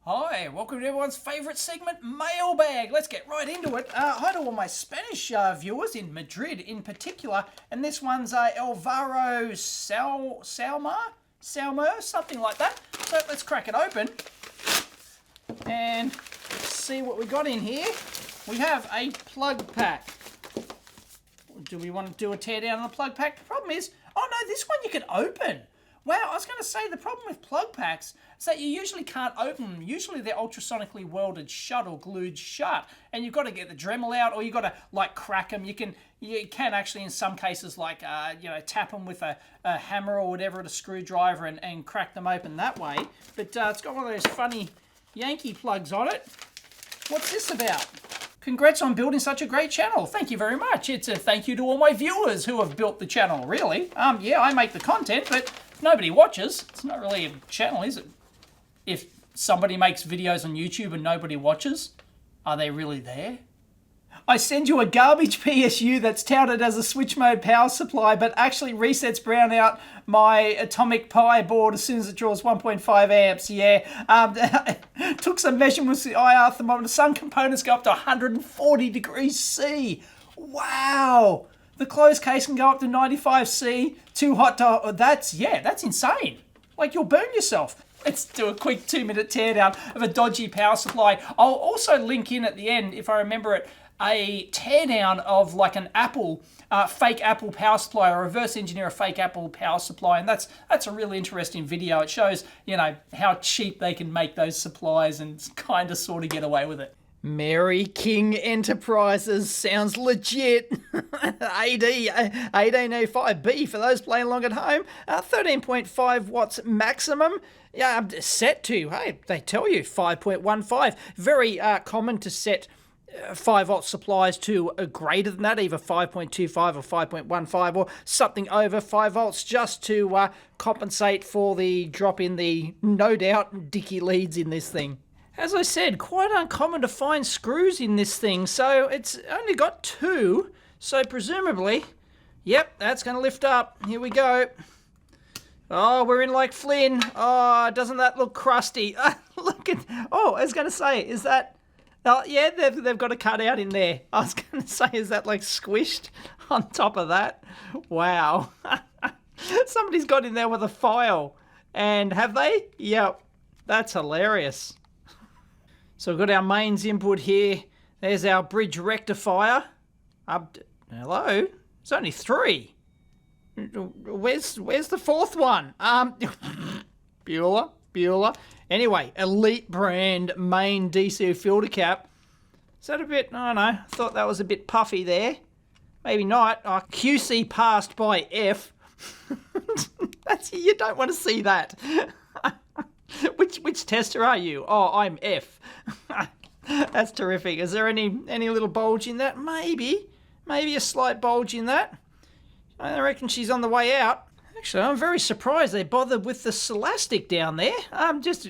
Hi, welcome to everyone's favourite segment, Mailbag. Let's get right into it. Hi to all my Spanish viewers in Madrid in particular, and this one's Alvaro Salmer, something like that. So let's crack it open and see what we got in here. We have a Plugpack. Do we want to do a teardown on the Plugpack? The problem is, oh no, this one you can open. Wow, I was going to say the problem with Plugpacks is that you usually can't open them. Usually they're ultrasonically welded shut or glued shut, and you've got to get the Dremel out, or you've got to like crack them. You can actually in some cases like tap them with a hammer or whatever, a screwdriver, and crack them open that way. But it's got one of those funny Yankee plugs on it. What's this about? Congrats on building such a great channel. Thank you very much. It's a thank you to all my viewers who have built the channel, really. Yeah, I make the content, but nobody watches. It's not really a channel, is it? If somebody makes videos on YouTube and nobody watches, are they really there? I send you a garbage PSU that's touted as a switch mode power supply, but actually resets brownout my Atomic Pi board as soon as it draws 1.5 amps. Yeah, took some measurements with the IR thermometer. Some components go up to 140 degrees C. Wow. The closed case can go up to 95 C. Too hot to... That's insane. Like, you'll burn yourself. Let's do a quick 2-minute teardown of a Dodgy power supply. I'll also link in at the end, if I remember it, a teardown of like an Apple, fake Apple power supply, or reverse engineer a fake Apple power supply. And that's a really interesting video. It shows, how cheap they can make those supplies and kind of sort of get away with it. Mary King Enterprises sounds legit. AD 1805B for those playing along at home. 13.5 watts maximum. Yeah, set to, hey, they tell you 5.15. Very common to set 5 volt supplies to greater than that, either 5.25 or 5.15 or something over 5 volts, just to compensate for the drop in the, no doubt, dicky leads in this thing. As I said, quite uncommon to find screws in this thing, so it's only got 2, so presumably, yep, that's going to lift up. Here we go. Oh, we're in like Flynn. Oh, doesn't that look crusty? Look at, oh, I was going to say, is that, oh, yeah, they've got a cutout in there. I was going to say, is that like squished on top of that? Wow. Somebody's got in there with a file. And have they? Yep. That's hilarious. So we've got our mains input here. There's our bridge rectifier. Hello? There's only 3. Where's the 4th one? Bueller. Anyway, Elite brand main DC filter cap. Is that a bit, I don't know, I thought that was a bit puffy there. Maybe not. Oh, QC passed by F. You don't want to see that. Which tester are you? Oh, I'm F. That's terrific. Is there any little bulge in that? Maybe a slight bulge in that. I reckon she's on the way out. Actually, I'm very surprised they bothered with the Celastic down there. Just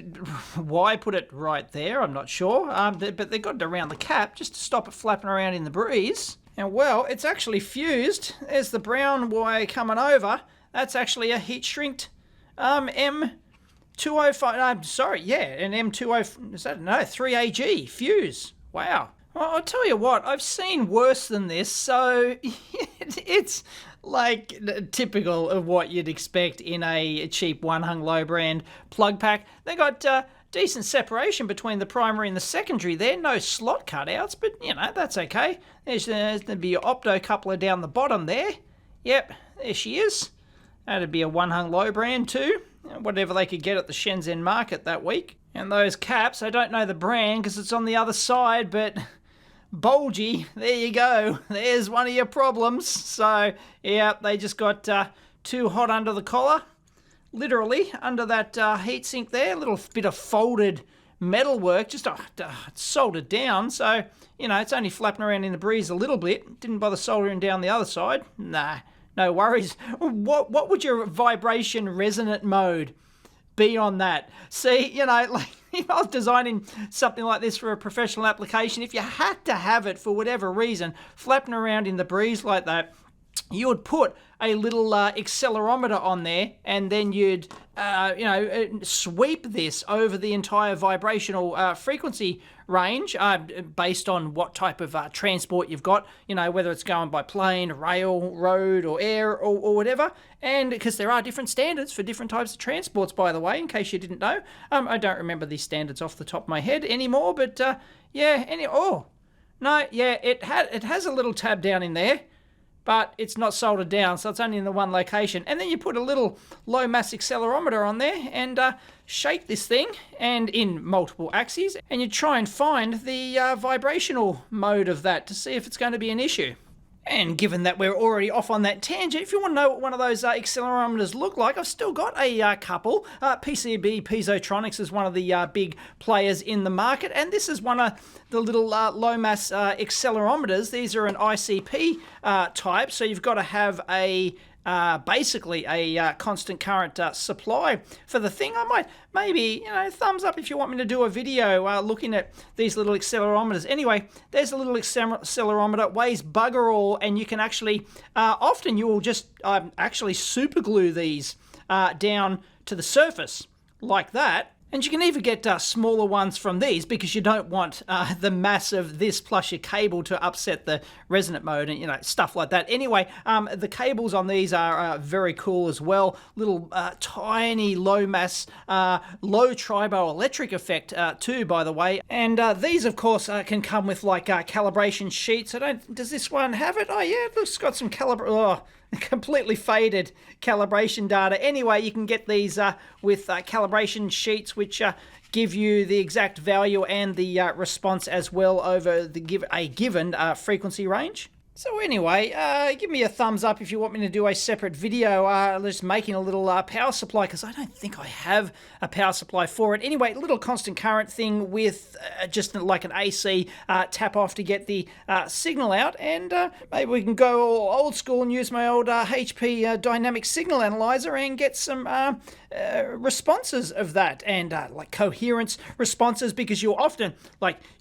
why put it right there, I'm not sure. But they got it around the cap just to stop it flapping around in the breeze. And well, it's actually fused. There's the brown wire coming over. That's actually a heat shrinked M205. I'm sorry, yeah, an M20. Is that no 3AG fuse? Wow. Well, I'll tell you what, I've seen worse than this, so it's like typical of what you'd expect in a cheap one-hung low brand plug pack. They got decent separation between the primary and the secondary there, no slot cutouts, but that's okay. There's going to be your opto coupler down the bottom there. Yep, there she is. That'd be a one-hung low brand too, whatever they could get at the Shenzhen market that week. And those caps, I don't know the brand because it's on the other side, but bulgy, there you go. There's one of your problems. So, yeah, they just got too hot under the collar. Literally, under that heatsink there. A little bit of folded metal work, just soldered down. So, it's only flapping around in the breeze a little bit. Didn't bother soldering down the other side. Nah, no worries. What would your vibration resonant mode be on that? See, like, if I was designing something like this for a professional application, if you had to have it for whatever reason, flapping around in the breeze like that, you would put a little accelerometer on there, and then you'd sweep this over the entire vibrational frequency range based on what type of transport you've got, whether it's going by plane, rail, road, or air, or whatever. And because there are different standards for different types of transports, by the way, in case you didn't know. I don't remember these standards off the top of my head anymore, but it has a little tab down in there, but it's not soldered down, so it's only in the one location. And then you put a little low mass accelerometer on there and shake this thing, and in multiple axes, and you try and find the vibrational mode of that to see if it's going to be an issue. And given that we're already off on that tangent, if you want to know what one of those accelerometers look like, I've still got a couple. PCB Piezotronics is one of the big players in the market, and this is one of the little low mass accelerometers. These are an ICP type, so you've got to have basically a constant current supply for the thing. I might maybe, thumbs up if you want me to do a video looking at these little accelerometers. Anyway, there's a little accelerometer, weighs bugger all, and you can actually, often you will just actually super glue these down to the surface like that. And you can even get smaller ones from these because you don't want the mass of this plus your cable to upset the resonant mode and stuff like that. Anyway, the cables on these are very cool as well. Little tiny low mass, low triboelectric effect too, by the way. And these, of course, can come with like calibration sheets. Does this one have it? Oh yeah, it's got some completely faded calibration data. Anyway, you can get these with calibration sheets which give you the exact value and the response as well over a given frequency range. So anyway, give me a thumbs up if you want me to do a separate video just making a little power supply, because I don't think I have a power supply for it. Anyway, a little constant current thing with just like an AC tap off to get the signal out, and maybe we can go old school and use my old HP dynamic signal analyzer and get some responses of that, and like coherence responses, because you'll often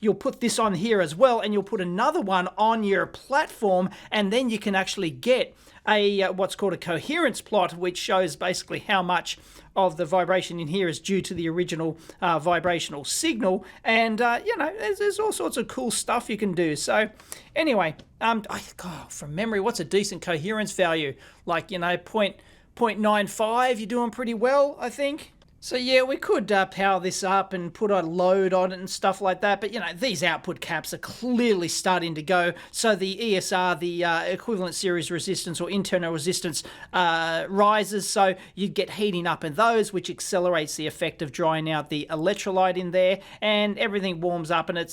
you'll put this on here as well, and you'll put another one on your platform, and then you can actually get a what's called a coherence plot, which shows basically how much of the vibration in here is due to the original vibrational signal. And there's all sorts of cool stuff you can do. So anyway, from memory, what's a decent coherence value? Like 0.95, you're doing pretty well, I think. So yeah, we could power this up and put a load on it and stuff like that, but these output caps are clearly starting to go, so the ESR, the equivalent series resistance or internal resistance, rises, so you get heating up in those, which accelerates the effect of drying out the electrolyte in there, and everything warms up, and I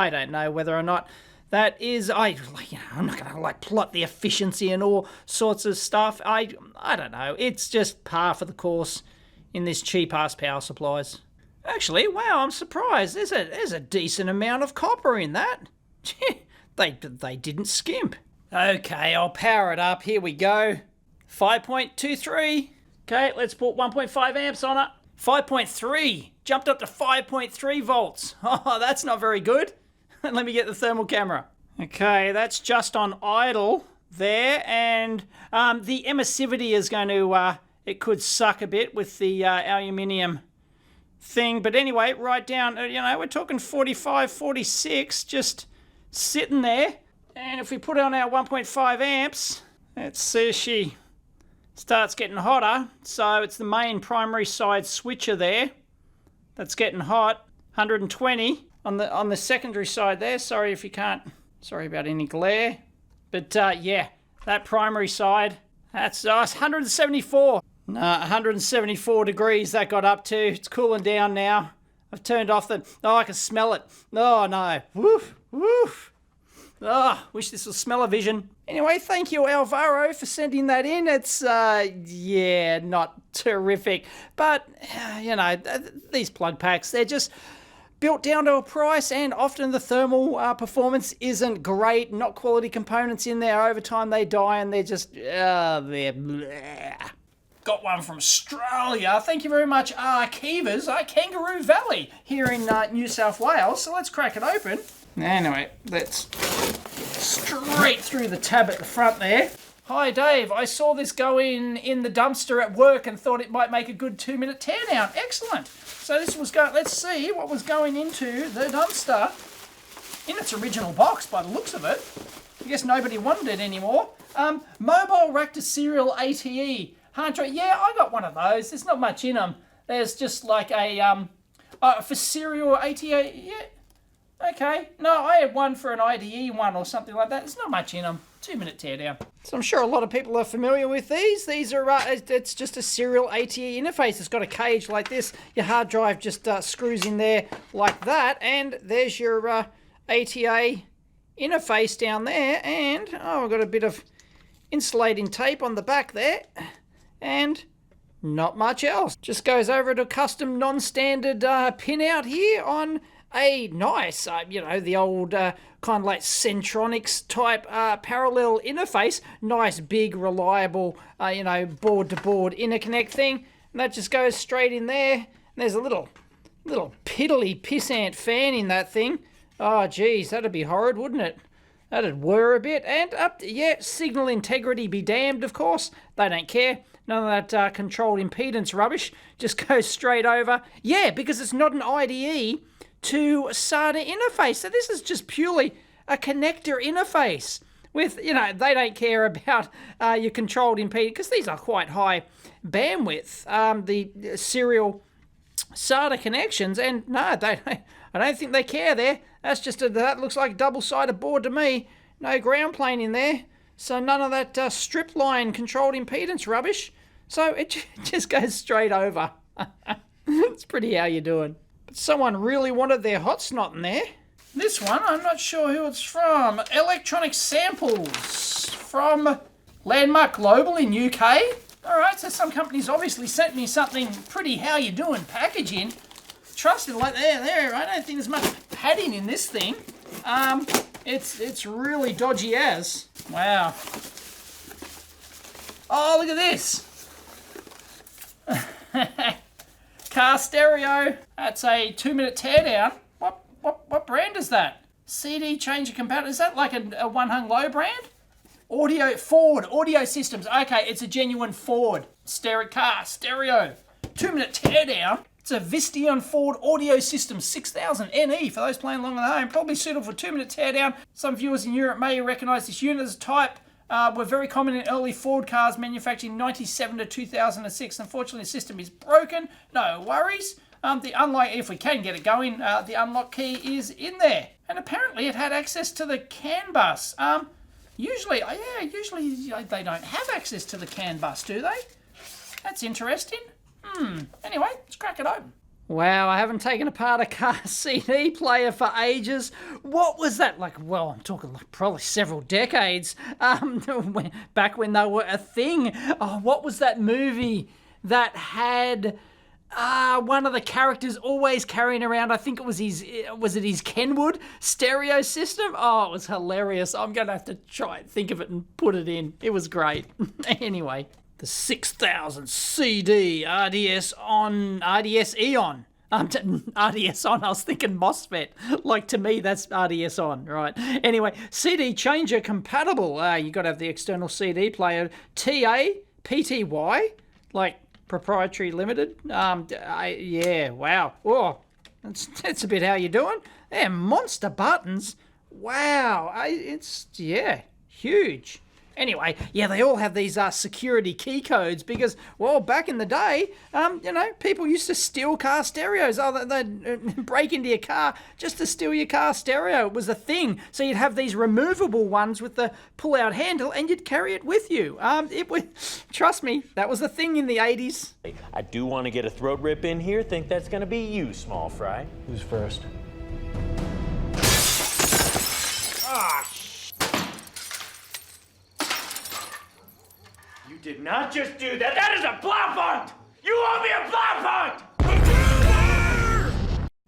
don't know whether or not that is, I'm not going to plot the efficiency and all sorts of stuff. I don't know, it's just par for the course in this cheap-ass power supplies. Actually, wow, I'm surprised. There's a decent amount of copper in that. They didn't skimp. Okay, I'll power it up. Here we go. 5.23. Okay, let's put 1.5 amps on it. 5.3. Jumped up to 5.3 volts. Oh, that's not very good. Let me get the thermal camera. Okay, that's just on idle there, and the emissivity is going to... it could suck a bit with the aluminium thing. But anyway, right down, we're talking 45, 46, just sitting there. And if we put on our 1.5 amps, let's see if she starts getting hotter. So it's the main primary side switcher there that's getting hot. 120 on the secondary side there. Sorry if you can't, sorry about any glare. But yeah, that primary side, that's 174. 174 degrees that got up to. It's cooling down now. I've turned off the... Oh, I can smell it. Oh, no. Woof, woof. Oh, wish this was smell-o-vision. Anyway, thank you, Alvaro, for sending that in. It's, yeah, not terrific. But, these plug packs, they're just built down to a price, and often the thermal performance isn't great. Not quality components in there. Over time, they die, and they're just... they're... bleh. Got one from Australia. Thank you very much, Kivas, Kangaroo Valley, here in New South Wales. So let's crack it open. Anyway, let's straight through the tab at the front there. Hi Dave, I saw this go in the dumpster at work and thought it might make a good 2-minute teardown. Excellent. So this was let's see what was going into the dumpster in its original box by the looks of it. I guess nobody wanted it anymore. Mobile rack to serial ATE. Hard drive. Yeah, I got one of those. There's not much in them. There's just like a, for serial ATE, yeah. Okay. No, I had one for an IDE one or something like that. There's not much in them. 2-minute teardown. So I'm sure a lot of people are familiar with these. These are, it's just a serial ATE interface. It's got a cage like this. Your hard drive just screws in there like that. And there's your ATA interface down there. And, oh, I've got a bit of insulating tape on the back there. And not much else. Just goes over to a custom non-standard pinout here on a nice, you know, the old kind of like Centronics type parallel interface. Nice, big, reliable, you know, board-to-board interconnect thing. And that just goes straight in there. And there's a little piddly pissant fan in that thing. Oh, geez, that'd be horrid, wouldn't it? That'd whir a bit. And yeah, signal integrity be damned, of course. They don't care. None of that controlled impedance rubbish. Just goes straight over. Yeah, because it's not an IDE to SATA interface. So this is just purely a connector interface with, you know, they don't care about your controlled impedance because these are quite high bandwidth, the serial SATA connections, and no, I don't think they care there. That's just that looks like a double-sided board to me. No ground plane in there. So none of that strip line controlled impedance rubbish. So it just goes straight over. It's pretty how you doing. But someone really wanted their hot snot in there. This one, I'm not sure who it's from. Electronic Samples from Landmark Global in UK. Alright, so some companies obviously sent me something pretty how you doing packaging. Trusted like there. I don't think there's much padding in this thing. It's really dodgy as. Wow. Oh, look at this. Car stereo. That's a 2-minute teardown. What brand is that? CD changer compatible. Is that like a one hung low brand? Ford audio systems. Okay, it's a genuine Ford car stereo. 2-minute teardown. It's a Visteon Ford audio system 6000 NE for those playing along at home. Probably suitable for 2-minute teardown. Some viewers in Europe may recognise this unit as a type. Were very common in early Ford cars manufactured in 1997 to 2006. Unfortunately, the system is broken. No worries. If we can get it going, the unlock key is in there. And apparently it had access to the CAN bus. Usually they don't have access to the CAN bus, do they? That's interesting. Anyway, let's crack it open. Wow, I haven't taken apart a car CD player for ages. What was that like? Well, I'm talking like probably several decades. Back when they were a thing. Oh, what was that movie that had one of the characters always carrying around? I think it was his Kenwood stereo system? Oh, it was hilarious. I'm gonna have to try and think of it and put it in. It was great. Anyway. The 6000 CD RDS EON. RDS on, I was thinking MOSFET. Like, to me, that's RDS on, right? Anyway, CD changer compatible. You got to have the external CD player. PTY, like proprietary limited. Yeah, wow. Oh, that's a bit how you doing. They're monster buttons. Wow, it's huge. Anyway, yeah, they all have these security key codes because, well, back in the day, people used to steal car stereos. They'd break into your car just to steal your car stereo. It was a thing. So you'd have these removable ones with the pull-out handle, and you'd carry it with you. Trust me, that was a thing in the 80s. I do want to get a throat rip in here. Think that's going to be you, small fry. Who's first? You did not just do that. That is a blob hunt! You owe me a blob hunt!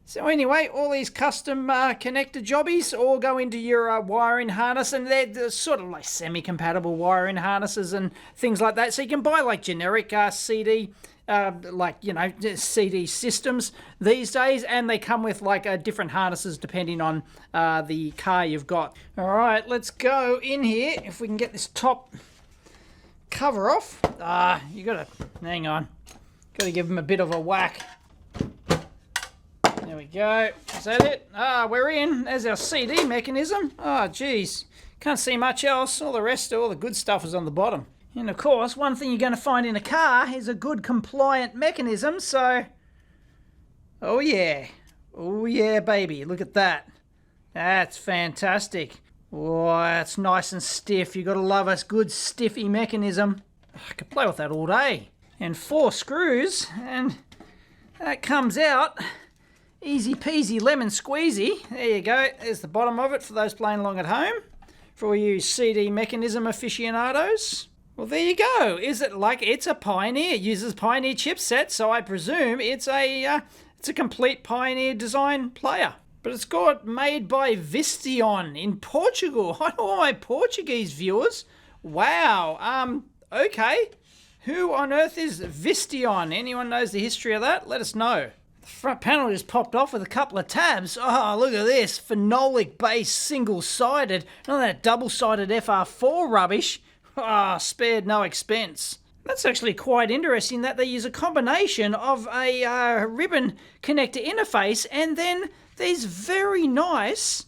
So anyway, all these custom connector jobbies all go into your wiring harness, and they're sort of like semi-compatible wiring harnesses and things like that. So you can buy like generic CD, CD systems these days, and they come with like different harnesses depending on the car you've got. All right, let's go in here. If we can get this top cover off. You gotta, hang on. Gotta give them a bit of a whack. There we go. Is that it? We're in. There's our CD mechanism. Geez. Can't see much else. All the rest, all the good stuff is on the bottom. And of course, one thing you're going to find in a car is a good compliant mechanism, so... Oh yeah. Oh yeah, baby. Look at that. That's fantastic. Oh, that's nice and stiff. You got to love a good stiffy mechanism. I could play with that all day. And 4 screws, and that comes out easy peasy lemon squeezy. There you go. There's the bottom of it for those playing along at home. For all you CD mechanism aficionados. Well, there you go. Is it like it's a Pioneer? It uses Pioneer chipset, so I presume it's a complete Pioneer design player. But it's got made by Vistion in Portugal. I know all my Portuguese viewers. Wow. Okay. Who on earth is Vistion? Anyone knows the history of that? Let us know. The front panel just popped off with a couple of tabs. Oh, look at this. Phenolic base single-sided. None of that double-sided FR4 rubbish. Spared no expense. That's actually quite interesting that they use a combination of a ribbon connector interface and then these very nice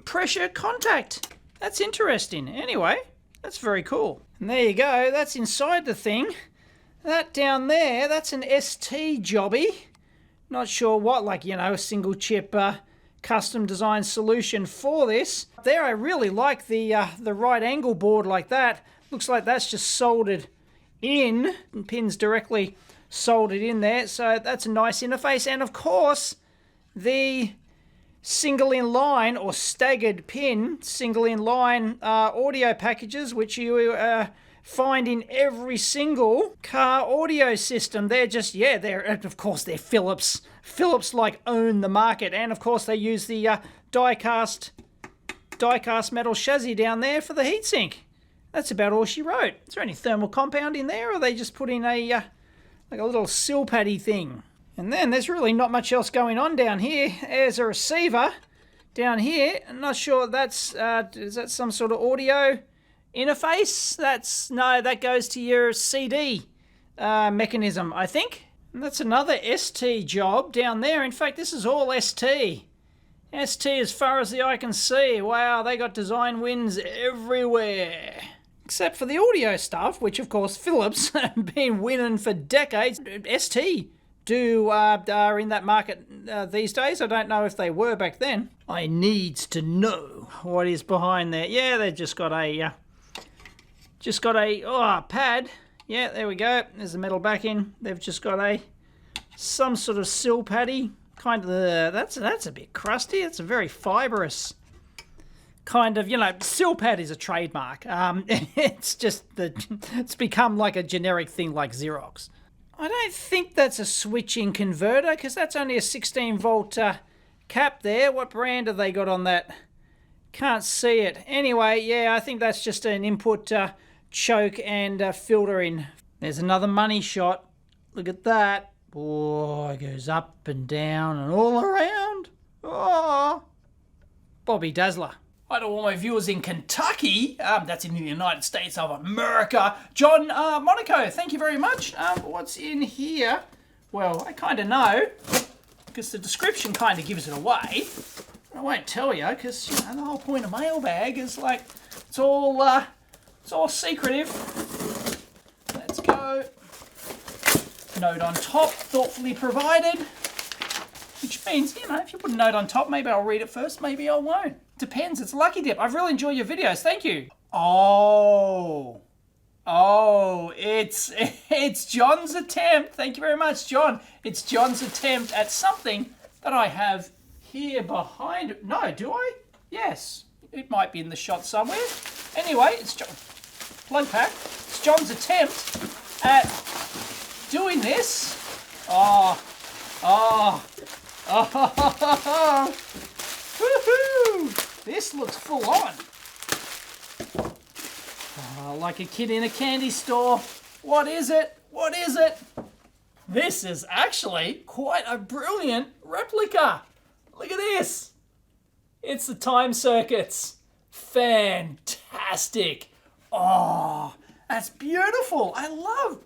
pressure contact. That's interesting. Anyway, that's very cool. And there you go. That's inside the thing. That down there, that's an ST jobby. Not sure what, like, you know, a single chip custom design solution for this. There, I really like the right angle board like that. Looks like that's just soldered in, and pins directly soldered in there. So that's a nice interface. And of course, the single in-line or staggered pin single in-line audio packages, which you find in every single car audio system. They're just, yeah, of course they're Philips. Philips like own the market, and of course they use the die-cast metal chassis down there for the heatsink. That's about all she wrote. Is there any thermal compound in there, or are they just put in a like a little sill paddy thing? And then there's really not much else going on down here. There's a receiver down here. I'm not sure that's is that some sort of audio interface? No, that goes to your CD mechanism, I think. And that's another ST job down there. In fact, this is all ST. ST as far as the eye can see. Wow, they got design wins everywhere. Except for the audio stuff, which of course Philips have been winning for decades. ST are in that market these days. I don't know if they were back then. I needs to know what is behind there. Yeah, they've just got a pad. Yeah, there we go. There's the metal backing. They've just got some sort of sill paddy. Kind of that's a bit crusty. It's a very fibrous kind of, you know, sill pad is a trademark. It's become like a generic thing like Xerox. I don't think that's a switching converter because that's only a 16 volt cap there. What brand have they got on that? Can't see it. Anyway, yeah, I think that's just an input choke and filter in. There's another money shot. Look at that. Oh, it goes up and down and all around. Oh, Bobby Dazzler. Hi to all my viewers in Kentucky. That's in the United States of America. John Monaco, thank you very much. What's in here? Well, I kind of know because the description kind of gives it away. I won't tell you because, you know, the whole point of Mailbag is like it's all secretive. Let's go. Note on top, thoughtfully provided. Which means, you know, if you put a note on top, maybe I'll read it first, maybe I won't. Depends, it's a lucky dip. I've really enjoyed your videos, thank you. Oh, it's John's attempt. Thank you very much, John. It's John's attempt at something that I have here behind. No, do I? Yes, it might be in the shot somewhere. Anyway, it's John. Plugpack. It's John's attempt at doing this. Woohoo! This looks full on. Like a kid in a candy store. What is it? What is it? This is actually quite a brilliant replica. Look at this. It's the time circuits. Fantastic. Oh, that's beautiful. I love.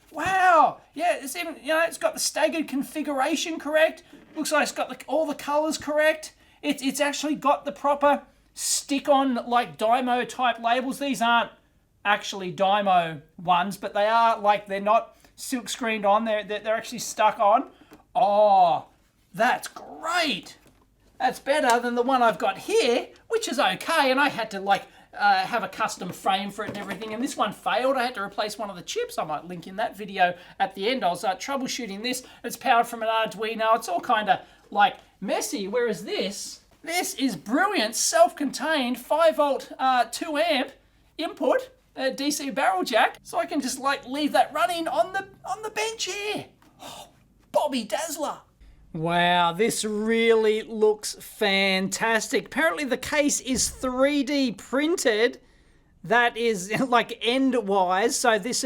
Wow. Yeah, it's even, it's got the staggered configuration correct. Looks like it's got all the colors correct. It's actually got the proper stick-on, like, Dymo type labels. These aren't actually Dymo ones, but they are, like, they're not silk screened on. They're actually stuck on. Oh, that's great. That's better than the one I've got here, which is okay. And I had to, like, have a custom frame for it and everything, and this one failed. I had to replace one of the chips. I might link in that video at the end. I was troubleshooting this. It's powered from an Arduino. It's all kind of like messy, whereas this is brilliant, self-contained 5-volt 2-amp input, DC barrel jack, so I can just like leave that running on the bench here. Oh, Bobby Dazzler. Wow, this really looks fantastic. Apparently the case is 3D printed. That is like end-wise, so this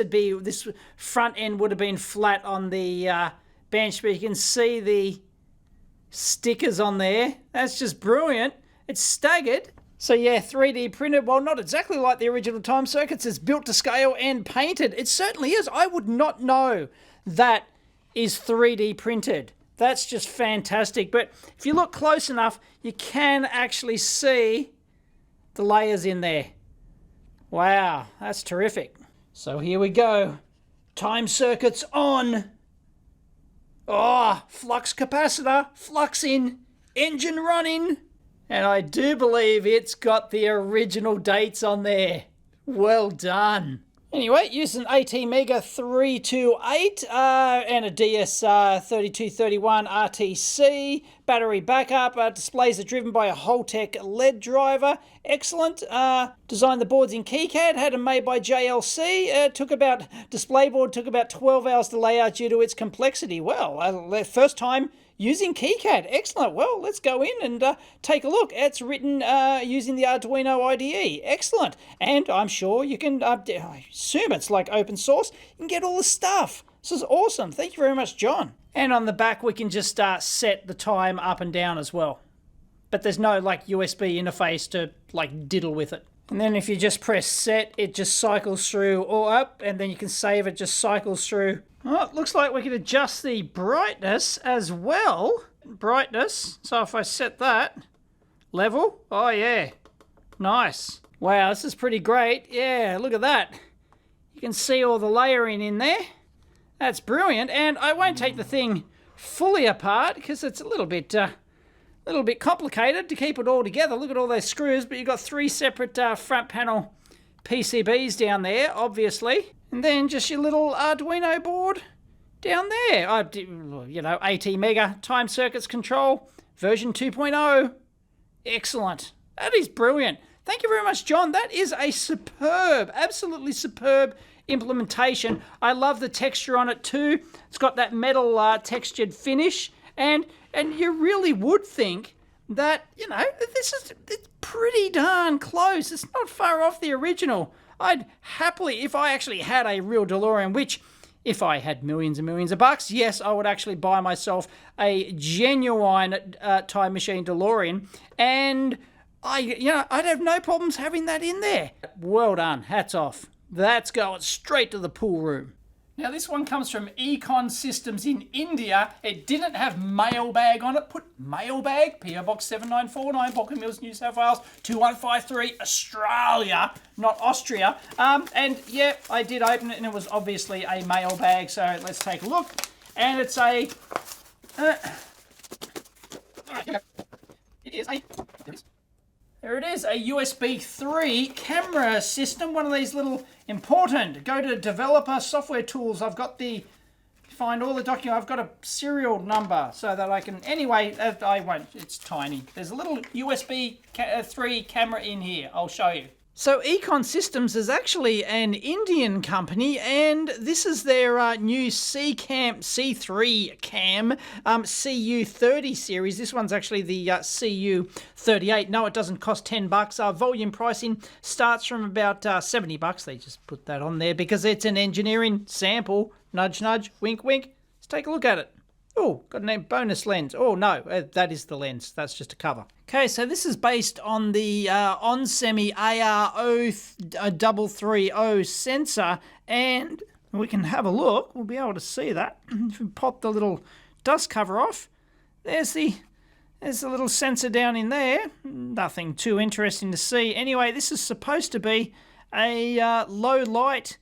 front end would have been flat on the bench, but you can see the stickers on there. That's just brilliant. It's staggered. So yeah, 3D printed. Well, not exactly like the original time circuits. It's built to scale and painted. It certainly is. I would not know that is 3D printed. That's just fantastic. But if you look close enough, you can actually see the layers in there. Wow, that's terrific. So here we go. Time circuits on. Oh, flux capacitor, flux in, engine running. And I do believe it's got the original dates on there. Well done. Anyway, using an ATmega 328 and a DS3231 RTC. Battery backup. Displays are driven by a Holtec LED driver. Excellent. Designed the boards in KiCad. Had them made by JLC. DisplayBoard took about 12 hours to lay out due to its complexity. Well, first time using KiCad. Excellent. Well, let's go in and take a look. It's written using the Arduino IDE. Excellent. And I'm sure you can, I assume it's like open source. You can get all the stuff. This is awesome. Thank you very much, John. And on the back, we can just set the time up and down as well. But there's no like USB interface to like diddle with it. And then if you just press set, it just cycles through or up, and then you can save it, just cycles through. Oh, it looks like we can adjust the brightness as well. Brightness. So if I set that, level, oh yeah, nice. Wow, this is pretty great. Yeah, look at that. You can see all the layering in there. That's brilliant. And I won't take the thing fully apart because it's a little bit complicated to keep it all together. Look at all those screws, but you've got 3 separate front panel PCBs down there, obviously. And then just your little Arduino board down there. ATmega time circuits control, version 2.0. Excellent. That is brilliant. Thank you very much, John. That is a superb, absolutely superb implementation. I love the texture on it too. It's got that metal textured finish, and you really would think that, it's pretty darn close. It's not far off the original. I'd happily, if I actually had a real DeLorean, which if I had millions and millions of bucks, yes, I would actually buy myself a genuine time machine DeLorean, and I'd have no problems having that in there. Well done. Hats off. That's going straight to the pool room. Now this one comes from Econ Systems in India. It didn't have Mailbag on it. Put Mailbag, PO Box 7949, Bocken Mills, New South Wales, 2153, Australia, not Austria. And yeah, I did open it and it was obviously a mailbag. So let's take a look. And it's a... There it is, a USB 3 camera system, one of these little important. Go to developer software tools. I've got find all the document. I've got a serial number so that I can, anyway, I won't, it's tiny. There's a little USB 3 camera in here. I'll show you. So Econ Systems is actually an Indian company, and this is their new C3 cam CU30 series. This one's actually the CU38. No, it doesn't cost $10. Volume pricing starts from about $70. They just put that on there because it's an engineering sample. Nudge, nudge, wink, wink. Let's take a look at it. Oh, got a bonus lens. Oh, no, that is the lens. That's just a cover. Okay, so this is based on the Onsemi AR0330 sensor, and we can have a look. We'll be able to see that. If we pop the little dust cover off, there's the little sensor down in there. Nothing too interesting to see. Anyway, this is supposed to be a low light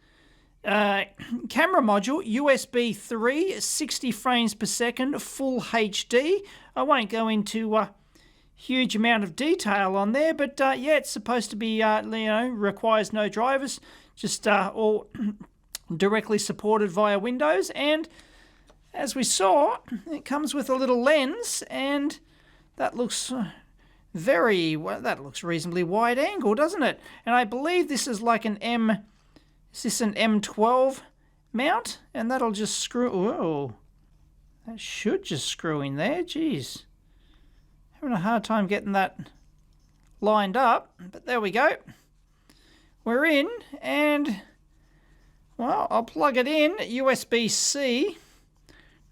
camera module, USB 3, 60 frames per second, full HD. I won't go into huge amount of detail on there, but yeah, it's supposed to be, requires no drivers, just all directly supported via Windows. And as we saw, it comes with a little lens, and that looks that looks reasonably wide angle, doesn't it? And I believe this is like an is this an M12 mount? And that'll just screw, oh, that should just screw in there, geez. Having a hard time getting that lined up, but there we go. We're in, and, well, I'll plug it in, USB-C.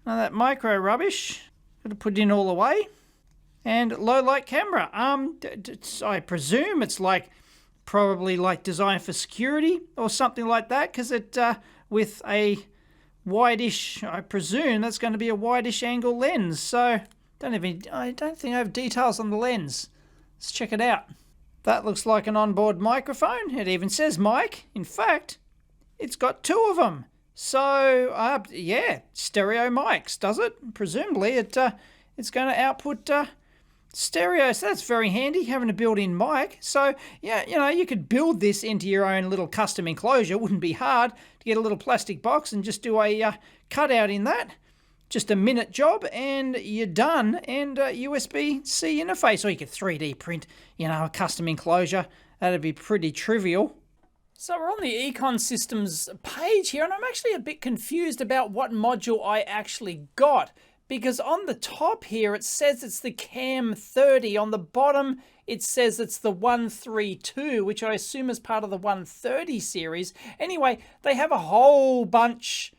Now that micro rubbish, got to put it in all the way. And low light camera. I presume it's probably designed for security or something like that, because it with a wideish, I presume that's going to be a wideish angle lens. So I don't think I have details on the lens. Let's check it out. That looks like an onboard microphone. It even says mic. In fact, it's got two of them. So yeah, stereo mics, does it? Presumably it's going to output stereo, so that's very handy, having a built-in mic. So yeah, you could build this into your own little custom enclosure. It wouldn't be hard to get a little plastic box and just do a cutout in that. Just a minute job and you're done. And USB-C interface, or you could 3D print, a custom enclosure. That'd be pretty trivial. So we're on the Econ Systems page here, and I'm actually a bit confused about what module I actually got. Because on the top here, it says it's the Cam 30. On the bottom, it says it's the 132, which I assume is part of the 130 series. Anyway, they have a whole bunch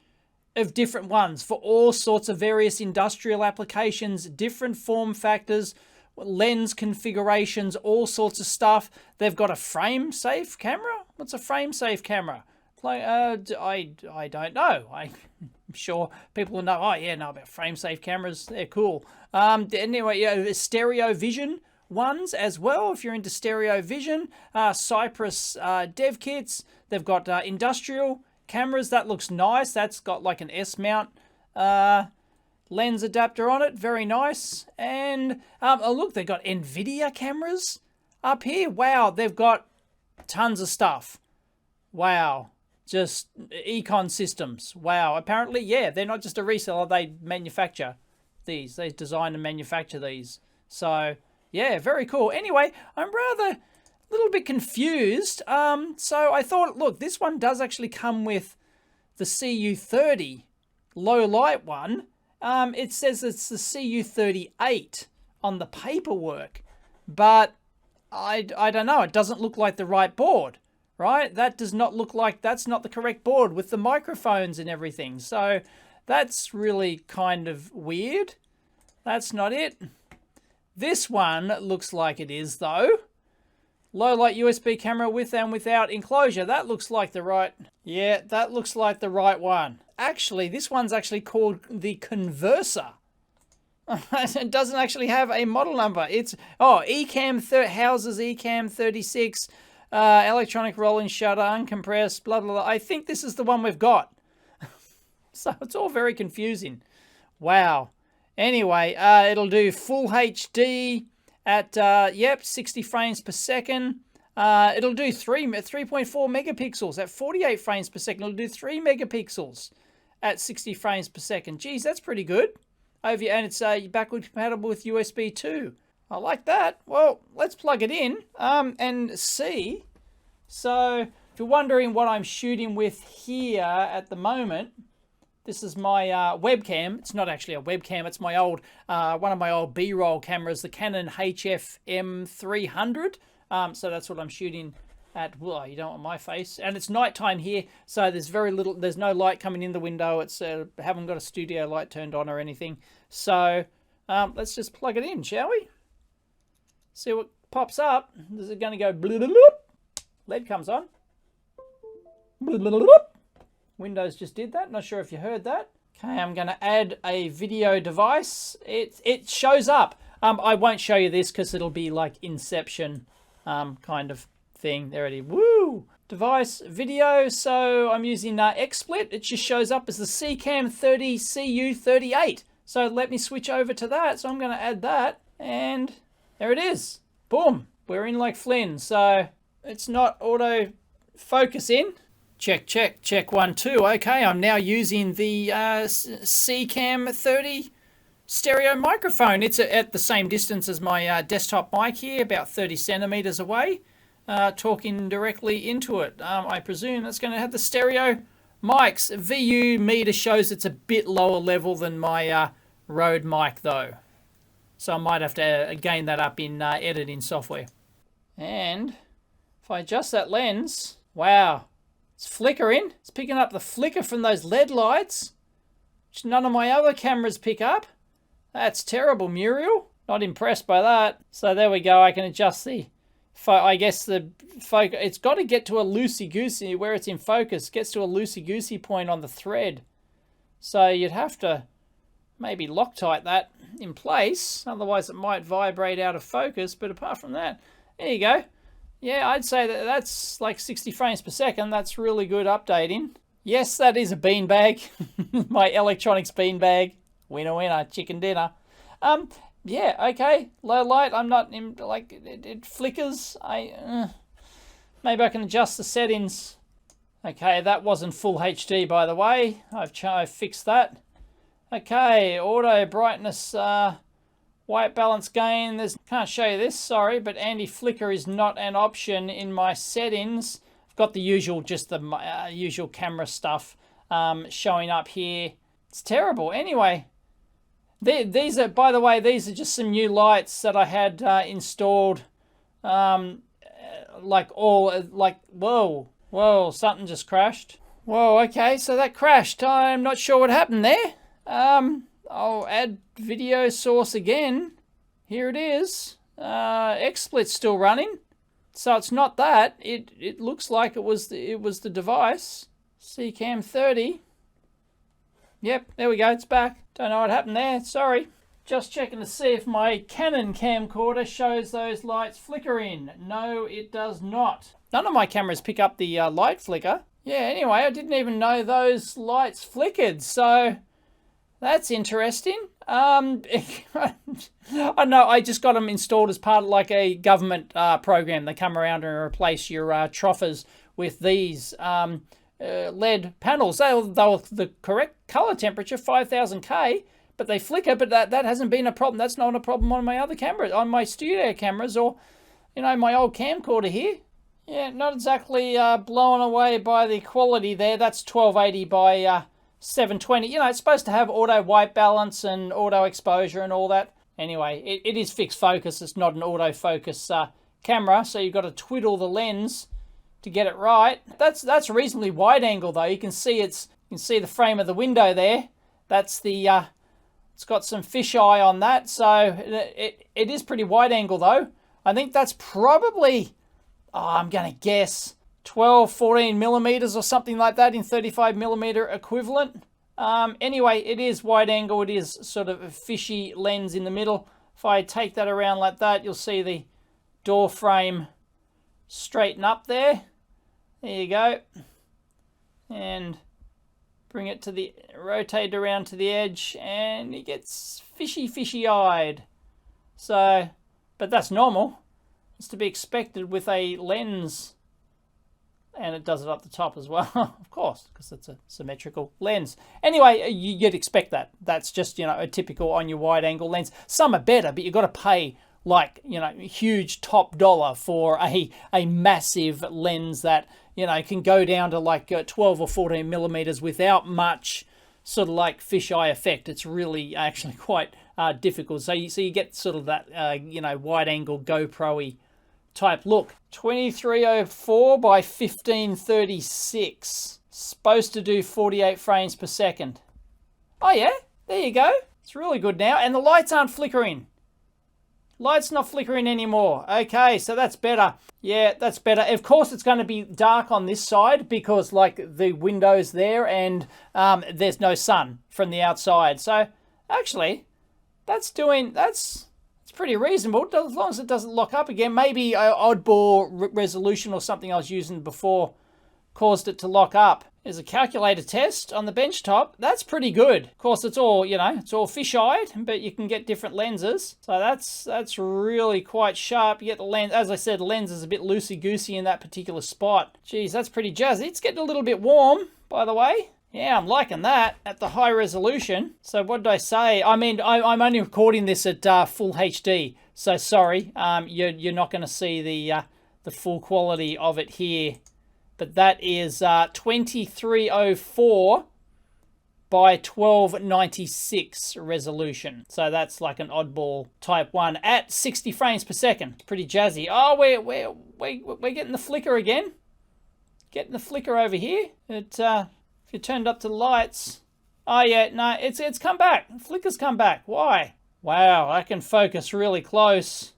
of different ones for all sorts of various industrial applications, different form factors, lens configurations, all sorts of stuff. They've got a frame-safe camera? What's a frame-safe camera? I don't know. I'm sure people will know. Oh yeah, know about frame-safe cameras. They're cool. Anyway, stereo vision ones as well. If you're into stereo vision, Cypress dev kits. They've got industrial cameras. That looks nice. That's got like an S-mount lens adapter on it. Very nice. And oh look, they've got NVIDIA cameras up here. Wow, they've got tons of stuff. Wow. Just Econ Systems. Wow. Apparently, yeah, they're not just a reseller. They manufacture these. They design and manufacture these. So, yeah, very cool. Anyway, I'm rather a little bit confused. So I thought, look, this one does actually come with the CU30 low light one. It says it's the CU38 on the paperwork. But I don't know. It doesn't look like the right board. Right? That does not look like, that's not the correct board with the microphones and everything. So that's really kind of weird. That's not it. This one looks like it is though. Low light USB camera with and without enclosure. That looks like the right, yeah, that looks like the right one. Actually, this one's actually called the Converser. It doesn't actually have a model number. It's, houses Ecamm 36. Electronic rolling shutter, uncompressed, blah, blah, blah. I think this is the one we've got. So it's all very confusing. Wow. Anyway, it'll do full HD at, 60 frames per second. It'll do 3.4 megapixels at 48 frames per second. It'll do 3 megapixels at 60 frames per second. Geez, that's pretty good. And it's backward compatible with USB 2. I like that. Well, let's plug it in and see. So if you're wondering what I'm shooting with here at the moment, this is my webcam. It's not actually a webcam. It's my old one of my old B-roll cameras, the Canon HF M300. So that's what I'm shooting at. Well, you don't want my face. And it's nighttime here, so there's there's no light coming in the window. It's haven't got a studio light turned on or anything. So let's just plug it in, shall we? See what pops up. This is going to go bloop, bloop, bloop. LED comes on. Bloop, bloop, bloop. Windows just did that. Not sure if you heard that. Okay, I'm going to add a video device. It shows up. I won't show you this because it'll be like Inception kind of thing. There it is. Woo! Device, video. So I'm using XSplit. It just shows up as the CCAM30 CU38. So let me switch over to that. So I'm going to add that. And there it is. Boom. We're in like Flynn. So it's not auto focusing. Check, check, check 1, 2. Okay, I'm now using the CCAM30 stereo microphone. It's at the same distance as my desktop mic here, about 30 centimeters away, talking directly into it. I presume that's going to have the stereo mics. VU meter shows it's a bit lower level than my Rode mic though. So I might have to gain that up in editing software. And if I adjust that lens, wow. It's flickering. It's picking up the flicker from those LED lights, which none of my other cameras pick up. That's terrible, Muriel. Not impressed by that. So there we go. I can adjust the, I guess the focus. It's got to get to a loosey-goosey, where it's in focus, gets to a loosey-goosey point on the thread. So you'd have to maybe Loctite that in place. Otherwise it might vibrate out of focus. But apart from that, there you go. Yeah, I'd say that that's like 60 frames per second. That's really good updating. Yes, that is a beanbag. My electronics beanbag. Winner, winner, chicken dinner. Yeah, okay. Low light. I'm not in, like, it flickers. Maybe I can adjust the settings. Okay, that wasn't full HD, by the way. I've fixed that. Okay, auto brightness, white balance gain. Can't show you this, sorry, but anti-flicker is not an option in my settings. I've got the usual, just the usual camera stuff showing up here. It's terrible. Anyway, these are, by the way, these are just some new lights that I had installed. Whoa, something just crashed. Whoa, okay, so that crashed. I'm not sure what happened there. I'll add video source again. Here it is. XSplit's still running, so it's not that. It looks like it was the device. CCAM30. Yep, there we go. It's back. Don't know what happened there. Sorry. Just checking to see if my Canon camcorder shows those lights flickering. No, it does not. None of my cameras pick up the light flicker. Yeah. Anyway, I didn't even know those lights flickered. So. That's interesting. I know, I just got them installed as part of like a government program. They come around and replace your troffers with these LED panels. They were the correct color temperature, 5000K, but they flicker, but that hasn't been a problem. That's not a problem on my other cameras, on my studio cameras, or, you know, my old camcorder here. Yeah, not exactly blown away by the quality there. That's 1280 by 720. You know, it's supposed to have auto white balance and auto exposure and all that. Anyway, it is fixed focus. It's not an autofocus camera, so you've got to twiddle the lens to get it right. That's reasonably wide angle though. You can see the frame of the window there. That's the it's got some fisheye on that, so it is pretty wide angle though. I think that's probably, I'm gonna guess, 12, 14 millimeters or something like that in 35 millimeter equivalent. Anyway, it is wide angle. It is sort of a fishy lens in the middle. If I take that around like that, you'll see the door frame straighten up there. There you go. And bring it to the, rotate around to the edge, and it gets fishy eyed. So, but that's normal. It's to be expected with a lens. And it does it up the top as well, of course, because it's a symmetrical lens. Anyway, you'd expect that. That's just, you know, a typical on your wide angle lens. Some are better, but you've got to pay like, you know, huge top dollar for a massive lens that, you know, can go down to like 12 or 14 millimeters without much sort of like fisheye effect. It's really actually quite difficult. So you get sort of that, you know, wide angle GoPro-y type look. 2304 by 1536. Supposed to do 48 frames per second. Oh yeah, there you go. It's really good now. And the lights aren't flickering. Light's not flickering anymore. Okay, so that's better. Yeah, that's better. Of course, it's going to be dark on this side because, like, the window's there and there's no sun from the outside. So, actually, that's pretty reasonable, as long as it doesn't lock up again. Maybe an oddball resolution or something I was using before caused it to lock up. There's a calculator test on the benchtop. That's pretty good. Of course, it's all, you know, it's all fish-eyed, but you can get different lenses. So that's really quite sharp. You get the lens, as I said, the lens is a bit loosey-goosey in that particular spot. Geez, that's pretty jazzy. It's getting a little bit warm, by the way. Yeah, I'm liking that at the high resolution. So what did I say? I mean, I'm only recording this at full HD. So sorry, you're not going to see the full quality of it here. But that is 2304 by 1296 resolution. So that's like an oddball type 1 at 60 frames per second. Pretty jazzy. Oh, we're getting the flicker again. Getting the flicker over here. If you turned up to the lights. Oh yeah, no, it's come back. Flicker's come back. Why? Wow, I can focus really close.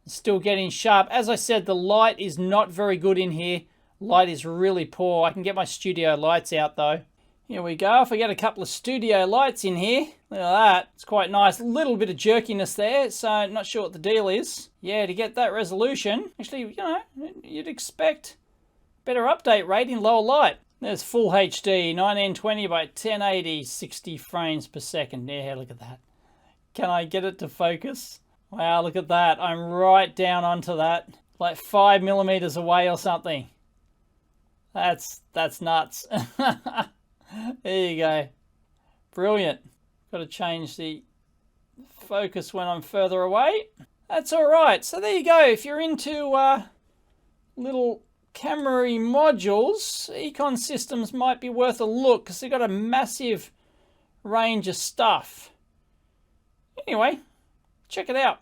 Still getting sharp. As I said, the light is not very good in here. Light is really poor. I can get my studio lights out though. Here we go. If I get a couple of studio lights in here, look at that. It's quite nice. A little bit of jerkiness there, so not sure what the deal is. Yeah, to get that resolution, actually, you know, you'd expect better update rate in lower light. There's full HD, 1920 by 1080, 60 frames per second. Yeah, look at that. Can I get it to focus? Wow, look at that. I'm right down onto that. Like 5 millimeters away or something. That's nuts. There you go. Brilliant. Got to change the focus when I'm further away. That's all right. So there you go. If you're into little camera modules, Econ Systems might be worth a look because they've got a massive range of stuff. Anyway, check it out.